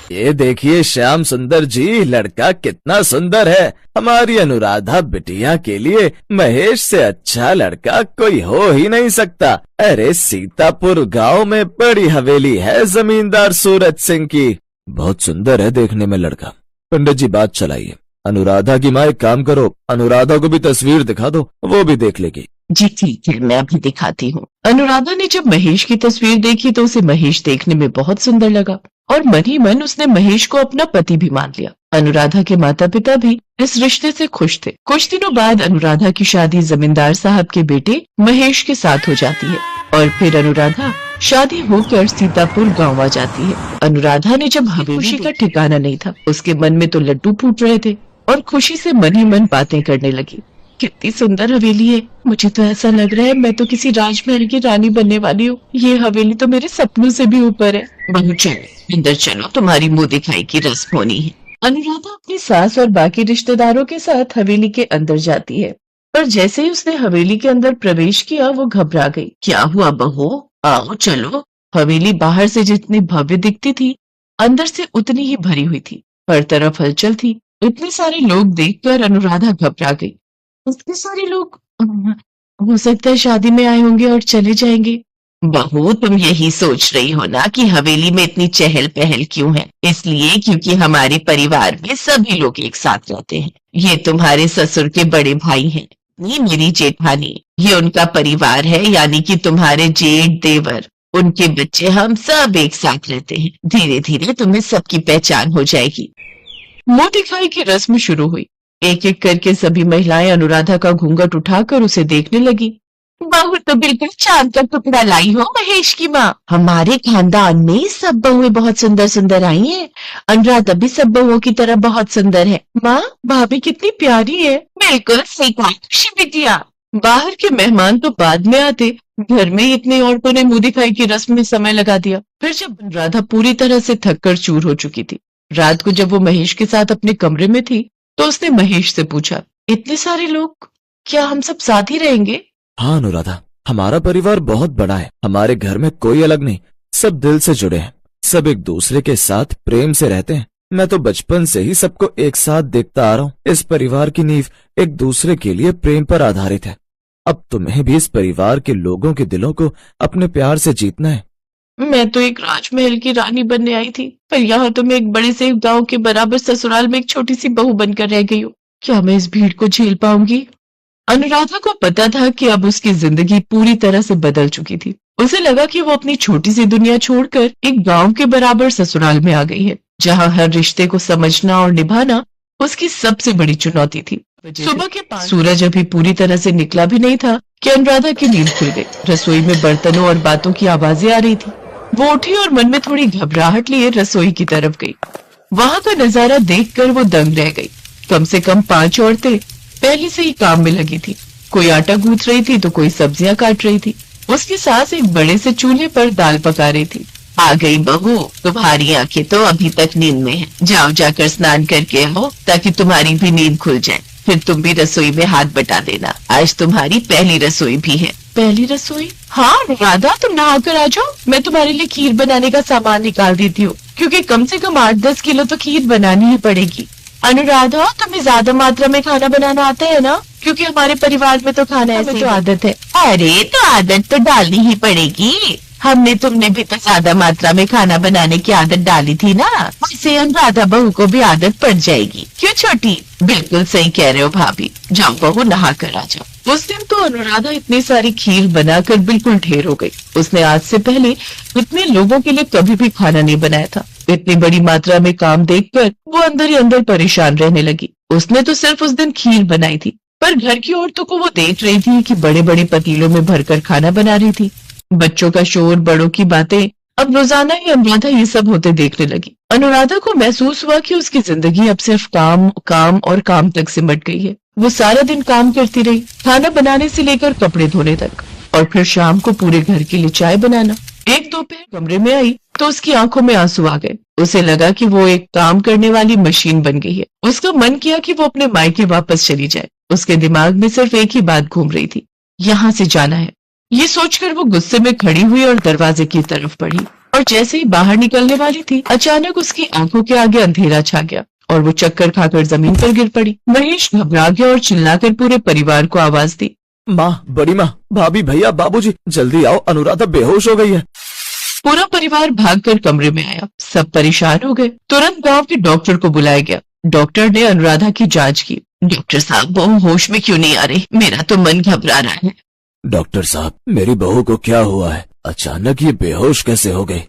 ये देखिए श्याम सुंदर जी, लड़का कितना सुंदर है। हमारी अनुराधा बिटिया के लिए महेश से अच्छा लड़का कोई हो ही नहीं सकता। अरे सीतापुर गांव में बड़ी हवेली है जमींदार सूरज सिंह की। बहुत सुंदर है देखने में लड़का। पंडित जी बात चलाइए। अनुराधा की माँ एक काम करो, अनुराधा को भी तस्वीर दिखा दो, वो भी देख लेगी। जी ठीक है, मैं अभी दिखाती हूँ। अनुराधा ने जब महेश की तस्वीर देखी तो उसे महेश देखने में बहुत सुंदर लगा और मन ही मन उसने महेश को अपना पति भी मान लिया। अनुराधा के माता पिता भी इस रिश्ते से खुश थे। कुछ दिनों बाद अनुराधा की शादी जमींदार साहब के बेटे महेश के साथ हो जाती है और फिर अनुराधा शादी होकर सीतापुर गाँव आ जाती है। अनुराधा ने जब खुशी का ठिकाना नहीं था, उसके मन में तो लड्डू फूट रहे थे और खुशी से मन ही मन बातें करने लगी। कितनी सुंदर हवेली है, मुझे तो ऐसा लग रहा है मैं तो किसी राजमहल की रानी बनने वाली हूँ। ये हवेली तो मेरे सपनों से भी ऊपर है। बहू चलो अंदर चलो, तुम्हारी मुंह दिखाई की रस्म होनी है। अनुराधा अपनी सास और बाकी रिश्तेदारों के साथ हवेली के अंदर जाती है, पर जैसे ही उसने हवेली के अंदर प्रवेश किया वो घबरा गई। क्या हुआ बहू, आओ चलो। हवेली बाहर से जितनी भव्य दिखती थी, अंदर से उतनी ही भरी हुई थी। हर तरफ हलचल थी। इतने सारे लोग देखकर अनुराधा घबरा गई। इतने सारे लोग, हो सकता है शादी में आए होंगे और चले जाएंगे। बहू तुम यही सोच रही हो ना कि हवेली में इतनी चहल पहल क्यों है? इसलिए क्योंकि हमारे परिवार में सभी लोग एक साथ रहते हैं। ये तुम्हारे ससुर के बड़े भाई हैं, ये मेरी जेठानी, ये उनका परिवार है, यानी कि तुम्हारे जेठ देवर, उनके बच्चे, हम सब एक साथ रहते हैं। धीरे धीरे तुम्हें सबकी पहचान हो जाएगी। मुंह दिखाई की रस्म शुरू हुई। एक एक करके सभी महिलाएं अनुराधा का घूंघट उठाकर उसे देखने लगी। बहू तो बिल्कुल चांद का टुकड़ा लाई हो महेश की माँ। हमारे खानदान में सब बहुएं बहुत सुंदर सुंदर आई हैं। अनुराधा भी सब बहुओं की तरह बहुत सुंदर है। माँ भाभी कितनी प्यारी है। बिल्कुल सही कहा बिटिया। बाहर के मेहमान तो बाद में आते, घर में इतनी औरतों ने मुंह दिखाई की रस्म में समय लगा दिया। फिर जब अनुराधा पूरी तरह से थककर चूर हो चुकी थी, रात को जब वो महेश के साथ अपने कमरे में थी तो उसने महेश से पूछा, इतने सारे लोग, क्या हम सब साथ ही रहेंगे? हाँ अनुराधा, हमारा परिवार बहुत बड़ा है। हमारे घर में कोई अलग नहीं, सब दिल से जुड़े हैं, सब एक दूसरे के साथ प्रेम से रहते हैं। मैं तो बचपन से ही सबको एक साथ देखता आ रहा हूँ। इस परिवार की नींव एक दूसरे के लिए प्रेम पर आधारित है। अब तुम्हें भी इस परिवार के लोगों के दिलों को अपने प्यार से जीतना है। मैं तो एक राजमहल की रानी बनने आई थी, पर यहाँ तो मैं एक बड़े से गांव के बराबर ससुराल में एक छोटी सी बहू बनकर रह गई हूँ। क्या मैं इस भीड़ को झेल पाऊंगी? अनुराधा को पता था कि अब उसकी जिंदगी पूरी तरह से बदल चुकी थी। उसे लगा कि वो अपनी छोटी सी दुनिया छोड़कर एक गांव के बराबर ससुराल में आ गई है, जहाँ हर रिश्ते को समझना और निभाना उसकी सबसे बड़ी चुनौती थी। सुबह के 5 सूरज अभी पूरी तरह से निकला भी नहीं था कि अनुराधा की नींद खुल गई। रसोई में बर्तनों और बातों की आवाजें आ रही थी। वो उठी और मन में थोड़ी घबराहट लिए रसोई की तरफ गई। वहां का नजारा देखकर वो दंग रह गई। कम से कम 5 औरतें पहले से ही काम में लगी थी। कोई आटा गूंथ रही थी तो कोई सब्जियां काट रही थी। उसकी सास एक बड़े से चूल्हे पर दाल पका रही थी। आ गई बहू, तुम्हारी आंखें तो अभी तक नींद में हैं। जाओ जाकर स्नान करके आओ ताकि तुम्हारी भी नींद खुल जाए। फिर तुम भी रसोई में हाथ बटा देना। आज तुम्हारी पहली रसोई भी है। पहली रसोई? हाँ राधा, तुम नहा कर आ जाओ, मैं तुम्हारे लिए खीर बनाने का सामान निकाल देती हूँ, क्योंकि कम से कम 8-10 किलो तो खीर बनानी ही पड़ेगी। अनुराधा, तुम्हें ज्यादा मात्रा में खाना बनाना आता है ना? क्योंकि हमारे परिवार में तो खाना ऐसी तो आदत है। अरे तो आदत तो डालनी ही पड़ेगी। हमने तुमने भी तो ज्यादा मात्रा में खाना बनाने की आदत डाली थी ना, वैसे अनुराधा बहू को भी आदत पड़ जाएगी। क्यों छोटी? बिल्कुल सही कह रहे हो भाभी। जाओ बहू नहा कर आ जाओ। उस दिन तो अनुराधा इतनी सारी खीर बनाकर बिल्कुल ढेर हो गई। उसने आज से पहले इतने लोगों के लिए कभी भी खाना नहीं बनाया था। इतनी बड़ी मात्रा में काम देखकर वो अंदर ही अंदर परेशान रहने लगी। उसने तो सिर्फ उस दिन खीर बनाई थी, पर घर की औरतों को वो देख रही थी कि बड़े बड़े पतीलों में भरकर खाना बना रही थी। बच्चों का शोर, बड़ों की बातें, अब रोजाना ही अनुराधा ये सब होते देखने लगी। अनुराधा को महसूस हुआ कि उसकी जिंदगी अब सिर्फ काम काम और काम तक सिमट गई है। वो सारा दिन काम करती रही, खाना बनाने से लेकर कपड़े धोने तक, और फिर शाम को पूरे घर के लिए चाय बनाना। एक दोपहर कमरे में आई तो उसकी आंखों में आंसू आ गए। उसे लगा कि वो एक काम करने वाली मशीन बन गई है। उसका मन किया कि वो अपने मायके वापस चली जाए। उसके दिमाग में सिर्फ एक ही बात घूम रही थी, यहाँ से जाना है। ये सोचकर वो गुस्से में खड़ी हुई और दरवाजे की तरफ बढ़ी और जैसे ही बाहर निकलने वाली थी, अचानक उसकी आंखों के आगे अंधेरा छा गया और वो चक्कर खाकर जमीन पर गिर पड़ी। महेश घबरा गया और चिल्लाकर पूरे परिवार को आवाज दी। माँ, बड़ी माँ, भाभी, भैया, बाबूजी, जल्दी आओ, अनुराधा बेहोश हो गई है। पूरा परिवार भागकर कमरे में आया। सब परेशान हो गए। तुरंत गांव के डॉक्टर को बुलाया गया। डॉक्टर ने अनुराधा की जांच की। डॉक्टर साहब, बहू होश में क्यों नहीं आ रही? मेरा तो मन घबरा रहा है। डॉक्टर साहब, मेरी बहू को क्या हुआ है? अचानक ये बेहोश कैसे हो गई?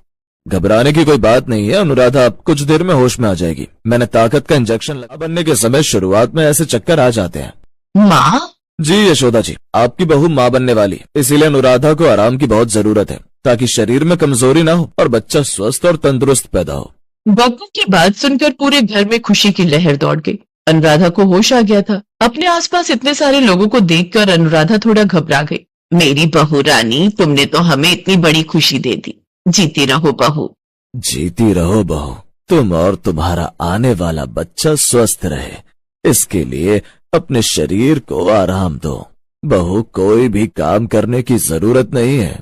घबराने की कोई बात नहीं है अनुराधा, अब कुछ देर में होश में आ जाएगी। मैंने ताकत का इंजेक्शन लगा। बनने के समय शुरुआत में ऐसे चक्कर आ जाते हैं। माँ? जी यशोदा जी, आपकी बहू माँ बनने वाली, इसीलिए अनुराधा को आराम की बहुत जरूरत है, ताकि शरीर में कमजोरी ना हो और बच्चा स्वस्थ और तंदुरुस्त पैदा हो। डॉक्टर की बात सुनकर पूरे घर में खुशी की लहर दौड़ गई। अनुराधा को होश आ गया था। अपने आसपास इतने सारे लोगों को देखकर अनुराधा थोड़ा घबरा गई। मेरी बहू रानी, तुमने तो हमें इतनी बड़ी खुशी दे दी। जीती रहो बहू। जीती रहो बहू, तुम और तुम्हारा आने वाला बच्चा स्वस्थ रहे, इसके लिए अपने शरीर को आराम दो। बहू, कोई भी काम करने की जरूरत नहीं है।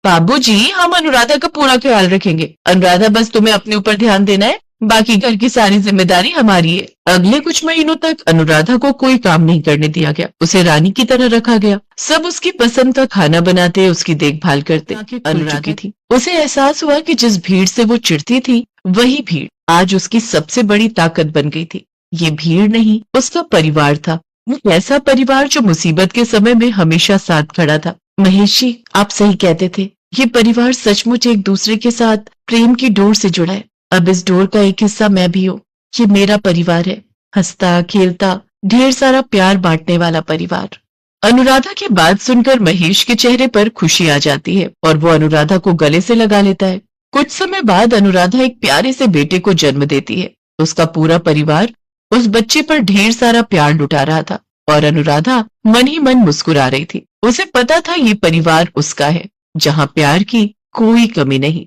बाबूजी, हम अनुराधा का पूरा ख्याल रखेंगे। अनुराधा, बस तुम्हें अपने ऊपर ध्यान देना है, बाकी घर की सारी जिम्मेदारी हमारी है। अगले कुछ महीनों तक अनुराधा को कोई काम नहीं करने दिया गया। उसे रानी की तरह रखा गया। सब उसकी पसंद का खाना बनाते, उसकी देखभाल करते। अनुराधा थी। उसे एहसास हुआ कि जिस भीड़ से वो चिढ़ती थी, वही भीड़ आज उसकी सबसे बड़ी ताकत बन गई थी। ये भीड़ नहीं, उसका परिवार था। वो ऐसा परिवार जो मुसीबत के समय में हमेशा साथ खड़ा था। महेश जी, आप सही कहते थे। ये परिवार सचमुच एक दूसरे के साथ प्रेम की डोर से जुड़ा है। अब इस डोर का एक हिस्सा मैं भी हूँ। ये मेरा परिवार है, हंसता खेलता, ढेर सारा प्यार बांटने वाला परिवार। अनुराधा की बात सुनकर महेश के चेहरे पर खुशी आ जाती है और वो अनुराधा को गले से लगा लेता है। कुछ समय बाद अनुराधा एक प्यारे से बेटे को जन्म देती है। उसका पूरा परिवार उस बच्चे पर ढेर सारा प्यार लुटा रहा था और अनुराधा मन ही मन मुस्कुरा रही थी। उसे पता था ये परिवार उसका है, जहाँ प्यार की कोई कमी नहीं।